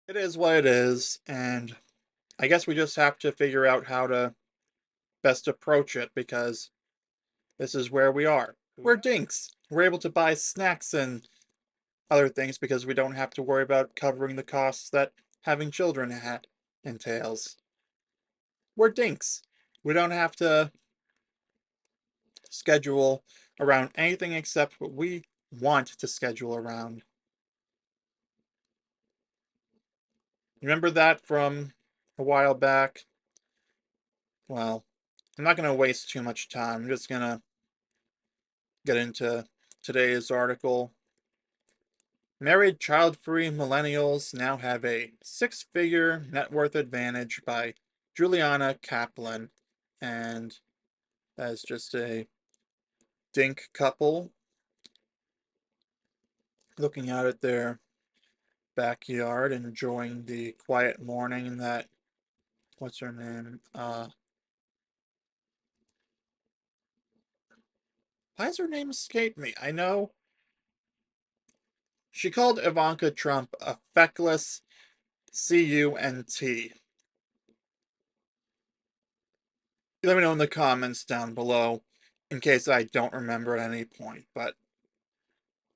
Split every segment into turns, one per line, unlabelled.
It is what it is, and I guess we just have to figure out how to best approach it because this is where we are. We're dinks. We're able to buy snacks and other things because we don't have to worry about covering the costs that having children entails. We're dinks. We don't have to schedule around anything except what we want to schedule around. Remember that from a while back? Well, I'm not going to waste too much time. I'm just going to get into today's article. Married child-free millennials now have a six-figure net worth advantage by Juliana Kaplan. And that's just a dink couple looking out at their backyard, enjoying the quiet morning that, what's her name? Why does her name escape me? I know she called Ivanka Trump a feckless cunt. Let me know in the comments down below in case I don't remember at any point. But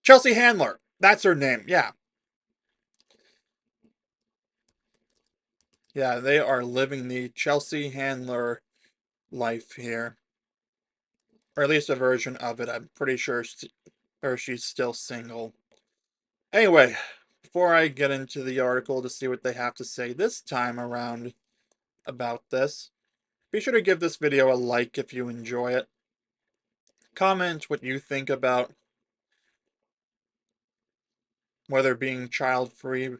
Chelsea Handler, that's her name. Yeah. Yeah, they are living the Chelsea Handler life here. Or at least a version of it. I'm pretty sure she's still single. Anyway, before I get into the article to see what they have to say this time around about this, be sure to give this video a like if you enjoy it. Comment what you think about whether being child-free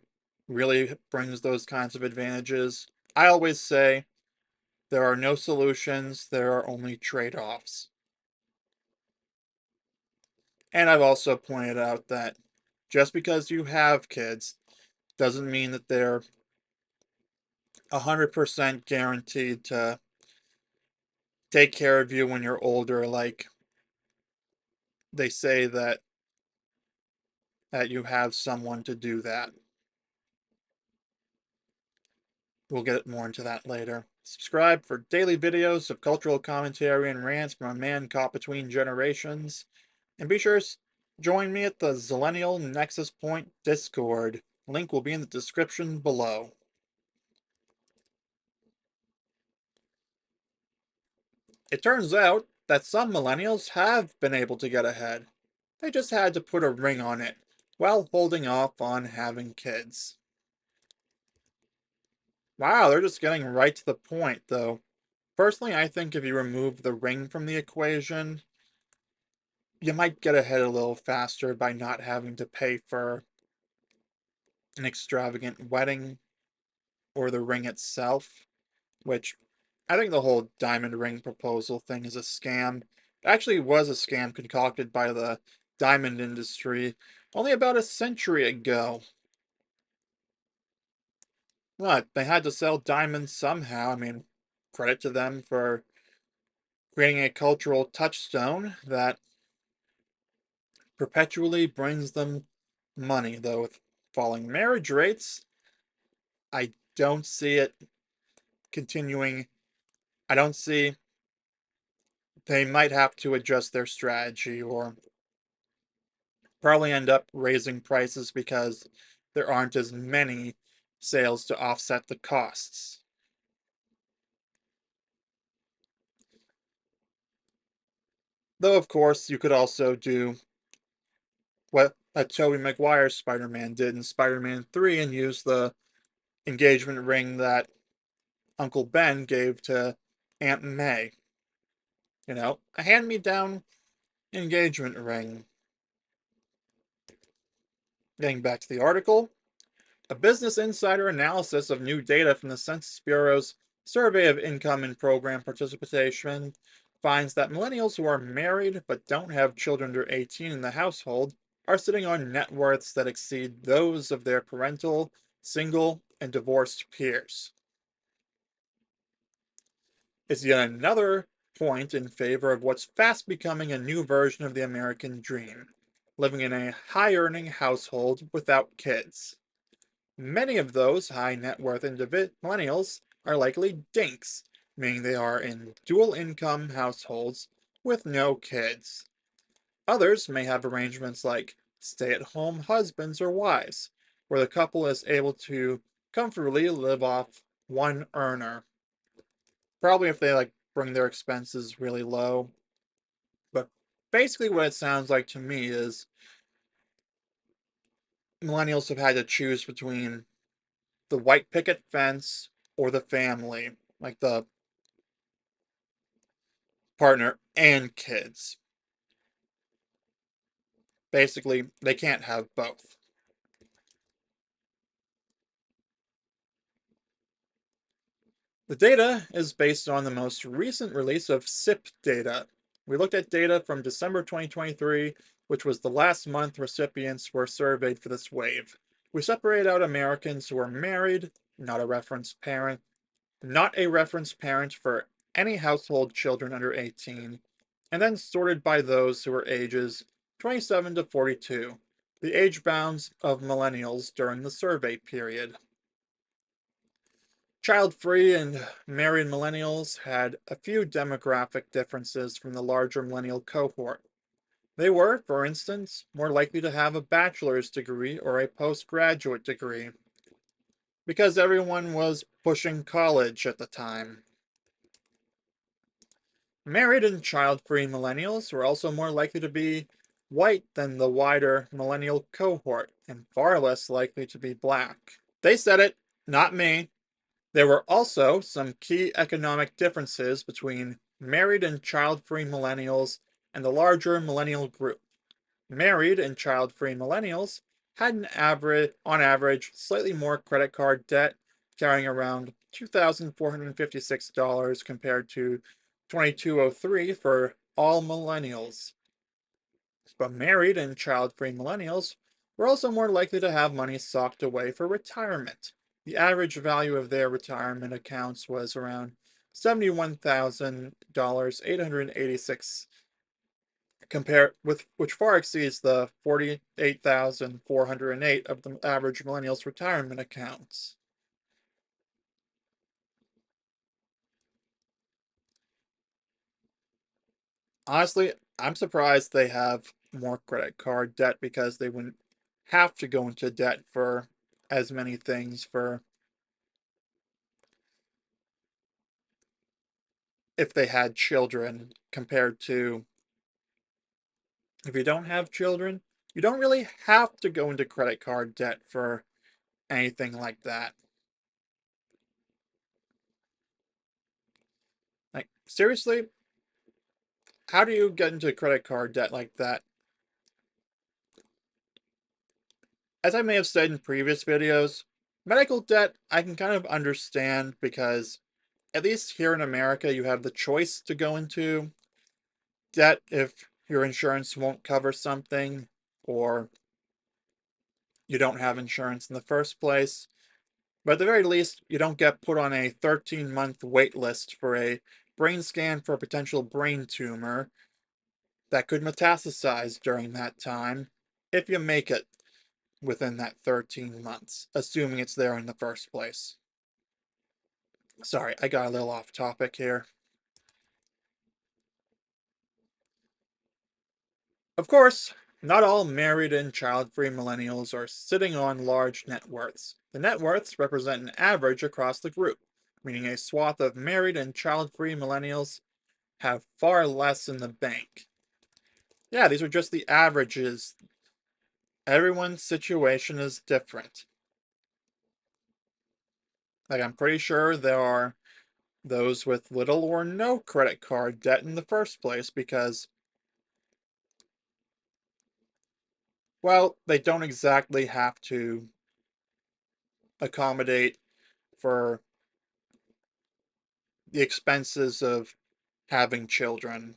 really brings those kinds of advantages. I always say there are no solutions, there are only trade-offs. And I've also pointed out that just because you have kids doesn't mean that they're 100% guaranteed to take care of you when you're older. Like they say that you have someone to do that. We'll get more into that later. Subscribe for daily videos of cultural commentary and rants from a man caught between generations. And be sure to join me at the Zillennial Nexus Point Discord. Link will be in the description below. It turns out that some millennials have been able to get ahead. They just had to put a ring on it while holding off on having kids. Wow, they're just getting right to the point, though. Personally, I think if you remove the ring from the equation, you might get ahead a little faster by not having to pay for an extravagant wedding or the ring itself, which I think the whole diamond ring proposal thing is a scam. It actually was a scam concocted by the diamond industry only about a century ago. What? They had to sell diamonds somehow. I mean, credit to them for creating a cultural touchstone that perpetually brings them money, though with falling marriage rates, I don't see it continuing. I don't see they might have to adjust their strategy or probably end up raising prices because there aren't as many sales to offset the costs. Though, of course, you could also do what a Tobey Maguire Spider-Man did in Spider-Man 3 and use the engagement ring that Uncle Ben gave to Aunt May. You know, a hand-me-down engagement ring. Getting back to the article, a Business Insider analysis of new data from the Census Bureau's Survey of Income and Program Participation finds that millennials who are married but don't have children under 18 in the household are sitting on net worths that exceed those of their parental, single, and divorced peers. It's yet another point in favor of what's fast becoming a new version of the American dream, living in a high earning household without kids. Many of those high net worth millennials are likely dinks, meaning they are in dual income households with no kids. Others may have arrangements like stay at home husbands or wives, where the couple is able to comfortably live off one earner. Probably if they bring their expenses really low. But basically, what it sounds like to me is millennials have had to choose between the white picket fence or the family, like the partner and kids. Basically, they can't have both. The data is based on the most recent release of SIP data. We looked at data from December 2023, which was the last month recipients were surveyed for this wave. We separate out Americans who are married, not a reference parent, not a reference parent for any household children under 18, and then sorted by those who were ages 27 to 42, the age bounds of millennials during the survey period. Child-free and married millennials had a few demographic differences from the larger millennial cohort. They were, for instance, more likely to have a bachelor's degree or a postgraduate degree, because everyone was pushing college at the time. Married and child-free millennials were also more likely to be white than the wider millennial cohort, and far less likely to be black. They said it, not me. There were also some key economic differences between married and child-free millennials and the larger millennial group. Married and child-free millennials had on average, slightly more credit card debt, carrying around $2,456 compared to $2,203 for all millennials. But married and child-free millennials were also more likely to have money socked away for retirement. The average value of their retirement accounts was around $71,000, 886 compare with which far exceeds the 48,408 of the average millennials retirement accounts. Honestly, I'm surprised they have more credit card debt because they wouldn't have to go into debt for as many things for if they had children compared to if you don't have children, you don't really have to go into credit card debt for anything like that. Like, seriously, how do you get into credit card debt like that? As I may have said in previous videos, medical debt I can kind of understand because at least here in America you have the choice to go into debt if your insurance won't cover something or you don't have insurance in the first place. But at the very least, you don't get put on a 13-month wait list for a brain scan for a potential brain tumor that could metastasize during that time if you make it within that 13 months, assuming it's there in the first place. Sorry, I got a little off topic here. Of course, not all married and child-free millennials are sitting on large net worths. The net worths represent an average across the group, meaning a swath of married and child-free millennials have far less in the bank. Yeah, these are just the averages. Everyone's situation is different. Like, I'm pretty sure there are those with little or no credit card debt in the first place because, well, they don't exactly have to accommodate for the expenses of having children.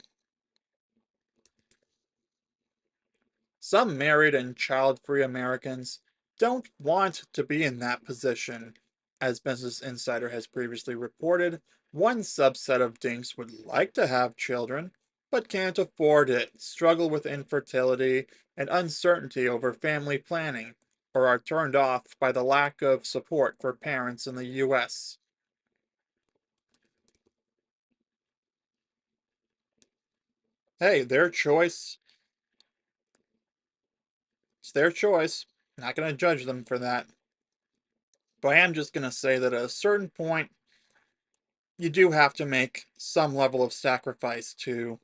Some married and child-free Americans don't want to be in that position. As Business Insider has previously reported, one subset of dinks would like to have children, but can't afford it, struggle with infertility, and uncertainty over family planning. or are turned off by the lack of support for parents in the US. Hey, their choice. It's their choice. Not going to judge them for that. But I am just going to say that at a certain point, you do have to make some level of sacrifice to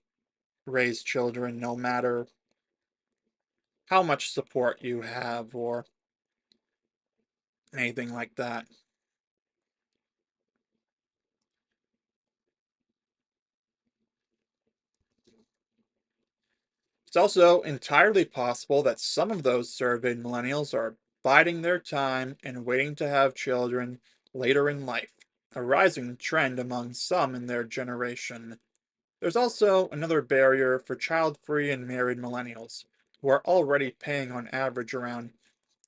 raise children, no matter how much support you have or anything like that. It's also entirely possible that some of those surveyed millennials are biding their time and waiting to have children later in life, a rising trend among some in their generation. There's also another barrier for child-free and married millennials, who are already paying on average around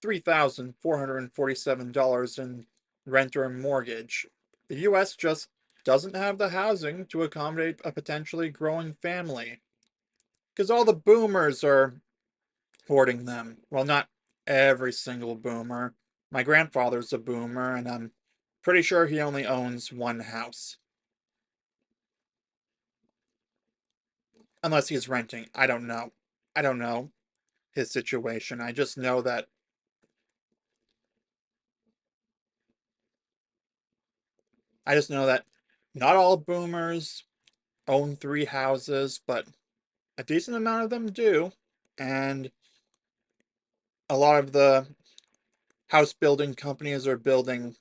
$3,447 in rent or mortgage. The US just doesn't have the housing to accommodate a potentially growing family, because all the boomers are hoarding them. Well, not every single boomer. My grandfather's a boomer, and I'm pretty sure he only owns one house. Unless he's renting. I don't know. I don't know his situation. I just know that not all boomers own three houses, but a decent amount of them do. And a lot of the house building companies are building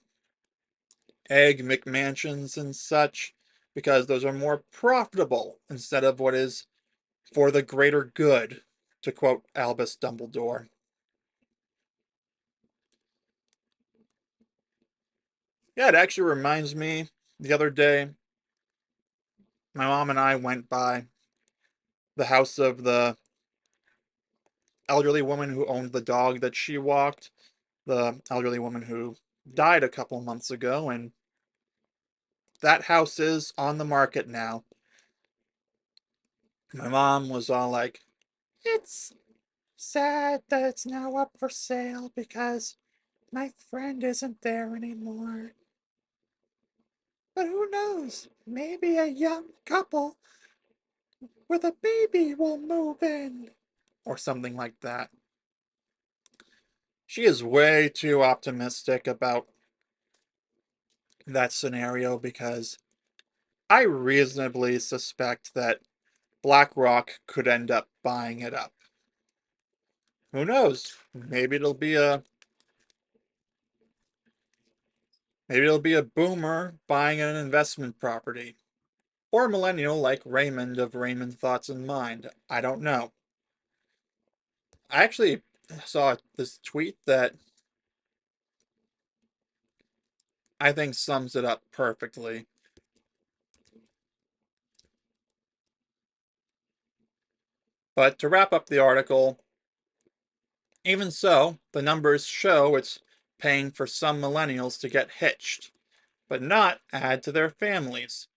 egg McMansions and such because those are more profitable instead of what is for the greater good, to quote Albus Dumbledore. Yeah, it actually reminds me the other day, my mom and I went by the house of the elderly woman who owned the dog that she walked, the elderly woman who died a couple months ago, and that house is on the market now. My mom was all like, "It's sad that it's now up for sale because my friend isn't there anymore. But who knows? Maybe a young couple with a baby will move in." Or something like that. She is way too optimistic about that scenario because I reasonably suspect that BlackRock could end up buying it up. Who knows? Maybe it'll be a boomer buying an investment property. Or a millennial like Raymond of Raymond Thoughts in Mind. I don't know. I actually saw this tweet that I think sums it up perfectly. But to wrap up the article, even so, the numbers show it's paying for some millennials to get hitched, but not add to their families.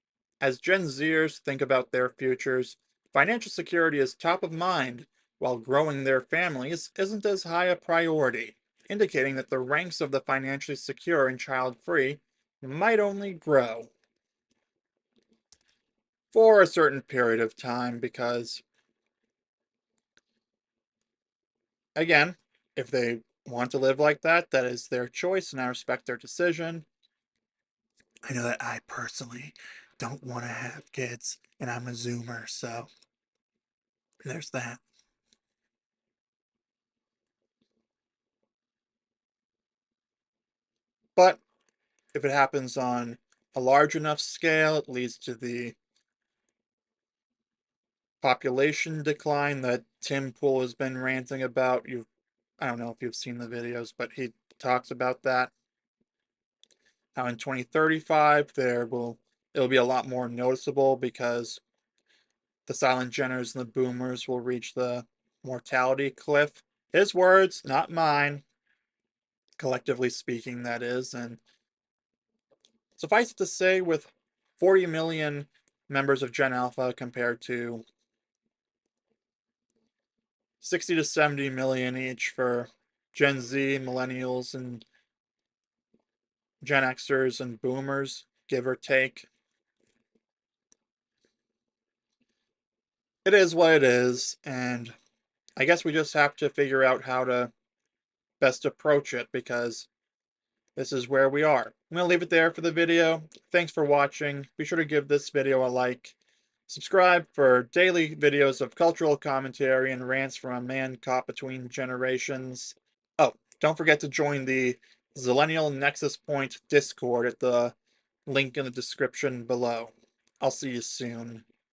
As Gen Zers think about their futures, financial security is top of mind, while growing their families isn't as high a priority, indicating that the ranks of the financially secure and child free might only grow for a certain period of time because, again, if they want to live like that, that is their choice and I respect their decision. I know that I personally don't want to have kids and I'm a Zoomer, so there's that. But if it happens on a large enough scale, it leads to the population decline that Tim Pool has been ranting about. I don't know if you've seen the videos, but he talks about that. How in 2035 it'll be a lot more noticeable because the silent Jenners and the boomers will reach the mortality cliff. His words, not mine, collectively speaking, that is. And suffice it to say, with 40 million members of Gen Alpha compared to 60 to 70 million each for Gen Z, millennials, and Gen Xers and boomers, give or take. It is what it is, and I guess we just have to figure out how to best approach it because this is where we are. I'm going to leave it there for the video. Thanks for watching. Be sure to give this video a like. Subscribe for daily videos of cultural commentary and rants from a man caught between generations. Oh, don't forget to join the Zillennial Nexus Point Discord at the link in the description below. I'll see you soon.